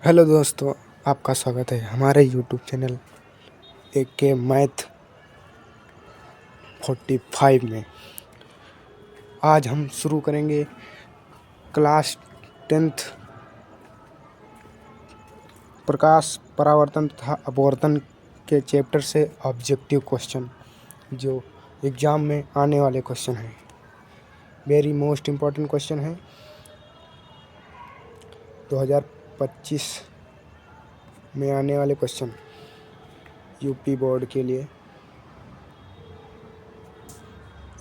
Hello दोस्तों, आपका स्वागत है हमारे यूट्यूब चैनल AK मैथ 45 में। आज हम शुरू करेंगे क्लास 10th प्रकाश, परावर्तन तथा अपवर्तन के चैप्टर से ऑब्जेक्टिव क्वेश्चन, जो एग्ज़ाम में आने वाले क्वेश्चन हैं। वेरी मोस्ट इम्पॉर्टेंट क्वेश्चन है 2025 में आने वाले क्वेश्चन, यूपी बोर्ड के लिए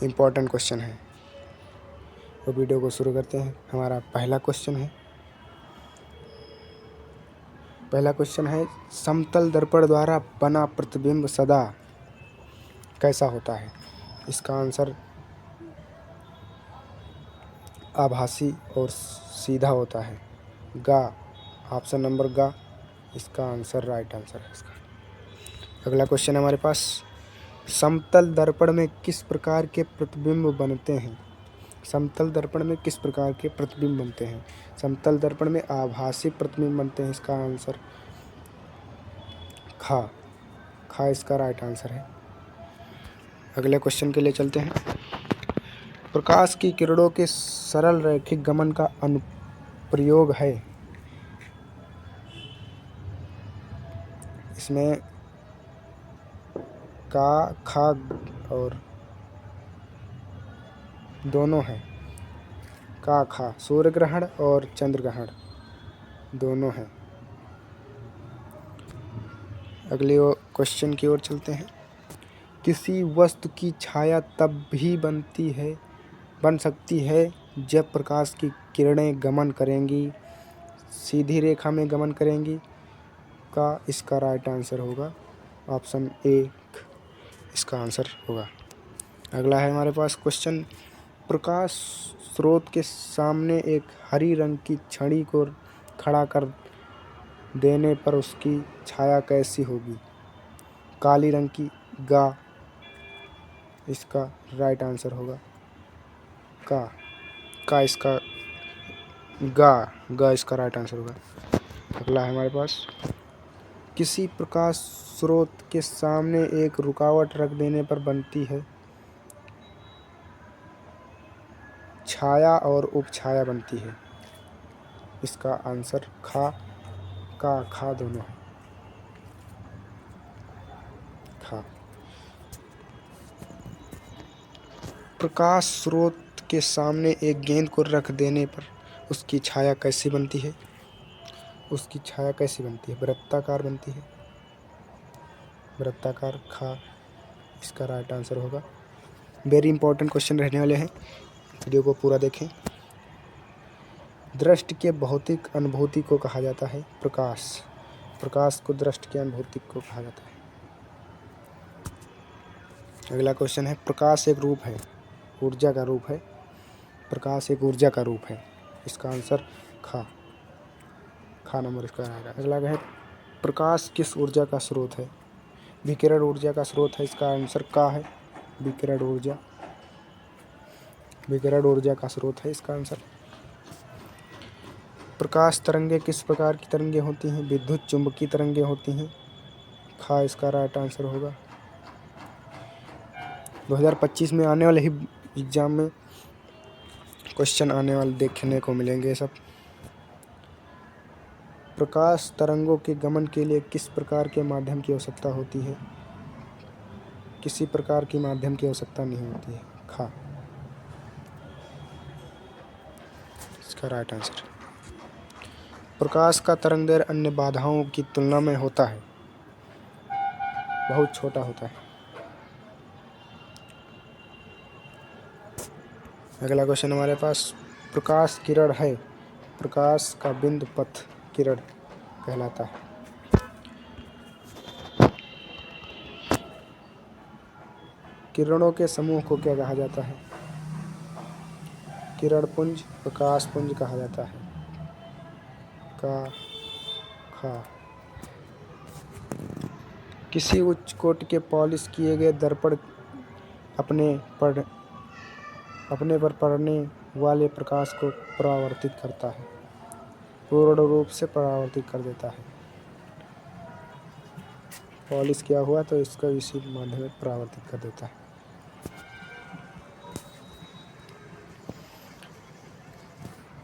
इम्पॉर्टेंट क्वेश्चन है। तो वीडियो को शुरू करते हैं। हमारा पहला क्वेश्चन है समतल दर्पण द्वारा बना प्रतिबिंब सदा कैसा होता है? इसका आंसर आभासी और सीधा होता है। गा, ऑप्शन नंबर गा इसका आंसर राइट आंसर है इसका। अगला क्वेश्चन है हमारे पास, समतल दर्पण में किस प्रकार के प्रतिबिंब बनते हैं? समतल दर्पण में किस प्रकार के प्रतिबिंब बनते हैं? समतल दर्पण में आभासी प्रतिबिंब बनते हैं। इसका आंसर खा इसका राइट आंसर है। अगले क्वेश्चन के लिए चलते हैं। प्रकाश की किरणों के सरल रैखिक गमन का अनुप्रयोग है। इसमें का, खा और दोनों है। का, खा सूर्य ग्रहण और चंद्र ग्रहण दोनों हैं। अगले क्वेश्चन की ओर चलते हैं। किसी वस्तु की छाया तब भी बन सकती है जब प्रकाश की किरणें गमन करेंगी, सीधी रेखा में गमन करेंगी। का इसका राइट आंसर होगा ऑप्शन ए, इसका आंसर होगा। अगला है हमारे पास क्वेश्चन, प्रकाश स्रोत के सामने एक हरी रंग की छड़ी को खड़ा कर देने पर उसकी छाया कैसी होगी? काली रंग की। गा इसका राइट आंसर होगा। का इसका गा इसका राइट आंसर होगा। अगला है हमारे पास, किसी प्रकाश स्रोत के सामने एक रुकावट रख देने पर बनती है छाया और उपछाया बनती है। इसका आंसर खा दोनों है। खा। प्रकाश स्रोत के सामने एक गेंद को रख देने पर उसकी छाया कैसी बनती है? उसकी छाया कैसी बनती है? वृत्ताकार बनती है। वृत्ताकार। खा इसका राइट आंसर होगा। वेरी इंपॉर्टेंट क्वेश्चन रहने वाले हैं, वीडियो को पूरा देखें। दृष्टि के भौतिक अनुभूति को कहा जाता है प्रकाश को दृष्टि के अनुभूति को कहा जाता है। अगला क्वेश्चन है, प्रकाश एक रूप है, ऊर्जा का रूप है। प्रकाश एक ऊर्जा का रूप है। इसका आंसर खा नंबर इसका रहेगा। अगला है, प्रकाश किस ऊर्जा का स्रोत है? विकिरण ऊर्जा का स्रोत है। इसका आंसर का है। विकिरण ऊर्जा का स्रोत है इसका आंसर। प्रकाश तरंगे किस प्रकार की तरंगे होती हैं? विद्युत चुंबकीय तरंगे होती हैं। खा इसका राइट आंसर होगा। 2025 में आने वाले ही एग्जाम में क्वेश्चन आने वाले देखने को मिलेंगे सब। प्रकाश तरंगों के गमन के लिए किस प्रकार के माध्यम की आवश्यकता होती है? किसी प्रकार की माध्यम की आवश्यकता नहीं होती है। खा इसका राइट आंसर। प्रकाश का तरंगदैर्घ्य अन्य बाधाओं की तुलना में होता है बहुत छोटा होता है। अगला क्वेश्चन हमारे पास, प्रकाश किरण है, प्रकाश का बिंदु पथ किरण कहलाता है। किरणों के समूह को क्या कहा जाता है? किरण पुंज, प्रकाश पुंज कहा जाता है। खा। किसी उच्च कोटि के पॉलिश किए गए दर्पण अपने पर पड़ने वाले प्रकाश को परावर्तित करता है। पूर्ण रूप से परावर्तित कर देता है। पॉलिश किया हुआ तो इसका इसी माध्यम में परावर्तित कर देता है।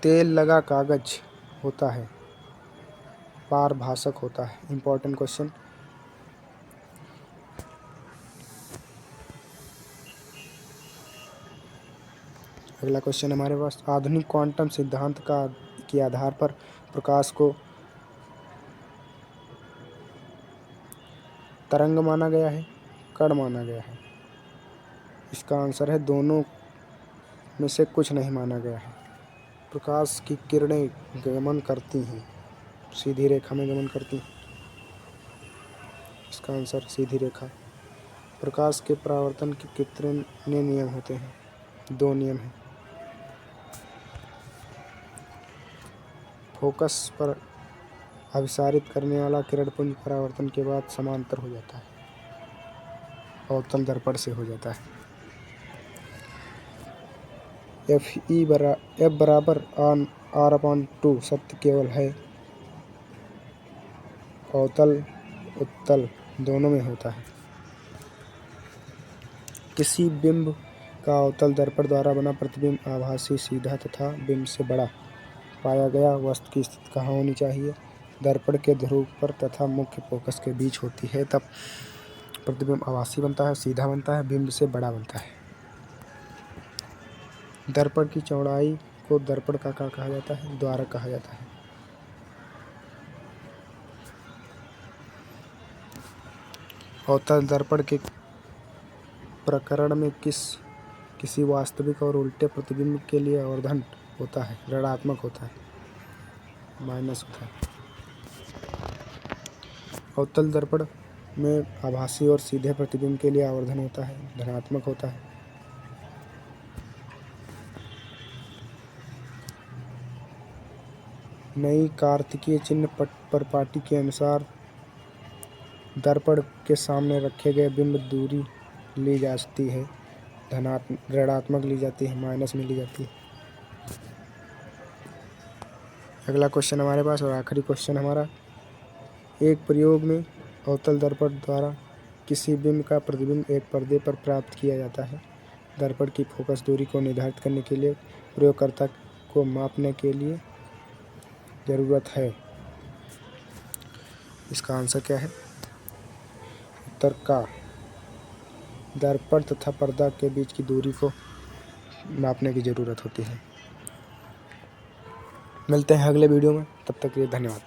तेल लगा कागज होता है, पारभाषक होता है। Important question. अगला क्वेश्चन हमारे पास, आधुनिक क्वांटम सिद्धांत के आधार पर प्रकाश को तरंग माना गया है, कण माना गया है? इसका आंसर है दोनों में से कुछ नहीं माना गया है। प्रकाश की किरणें गमन करती हैं, सीधी रेखा में गमन करती हैं। इसका आंसर सीधी रेखा। प्रकाश के परावर्तन के कितने नियम होते हैं? 2 नियम हैं। फोकस पर अभिसारित करने वाला किरणपुंज परावर्तन के बाद समांतर हो जाता है, अवतल दर्पण से हो जाता है। F बराबर R/2 सत्य केवल है, अवतल उत्तल दोनों में होता है। किसी बिंब का अवतल दर्पण द्वारा बना प्रतिबिंब आभासी, सीधा तथा बिंब से बड़ा पाया गया। वस्तु की स्थिति कहाँ होनी चाहिए? दर्पण के ध्रुव पर तथा मुख्य फोकस के बीच होती है, तब प्रतिबिंब आभासी बनता है, सीधा बनता है, बिंब से बड़ा बनता है। दर्पण की चौड़ाई को दर्पण का क्या कहा जाता है? द्वारक कहा जाता है। अवतल दर्पण के प्रकरण में किसी वास्तविक और उल्टे प्रतिबिंब के लिए आवर्धन होता है, ऋणात्मक होता है, माइनस होता है। अवतल दर्पण में आभासी और सीधे प्रतिबिंब के लिए आवर्धन होता है, धनात्मक होता है। नई कार्तिकीय चिन्ह परिपाटी के अनुसार दर्पण के सामने रखे गए बिंब दूरी ली जाती है, ऋणात्मक ली जाती है, माइनस में ली जाती है। अगला क्वेश्चन हमारे पास और आखिरी क्वेश्चन हमारा, एक प्रयोग में अवतल दर्पण द्वारा किसी बिंब का प्रतिबिंब एक पर्दे पर प्राप्त किया जाता है। दर्पण की फोकस दूरी को निर्धारित करने के लिए प्रयोगकर्ता को मापने के लिए ज़रूरत है। इसका आंसर क्या है? उत्तर का दर्पण तथा पर्दा के बीच की दूरी को मापने की ज़रूरत होती है। मिलते हैं अगले वीडियो में, तब तक के लिए धन्यवाद।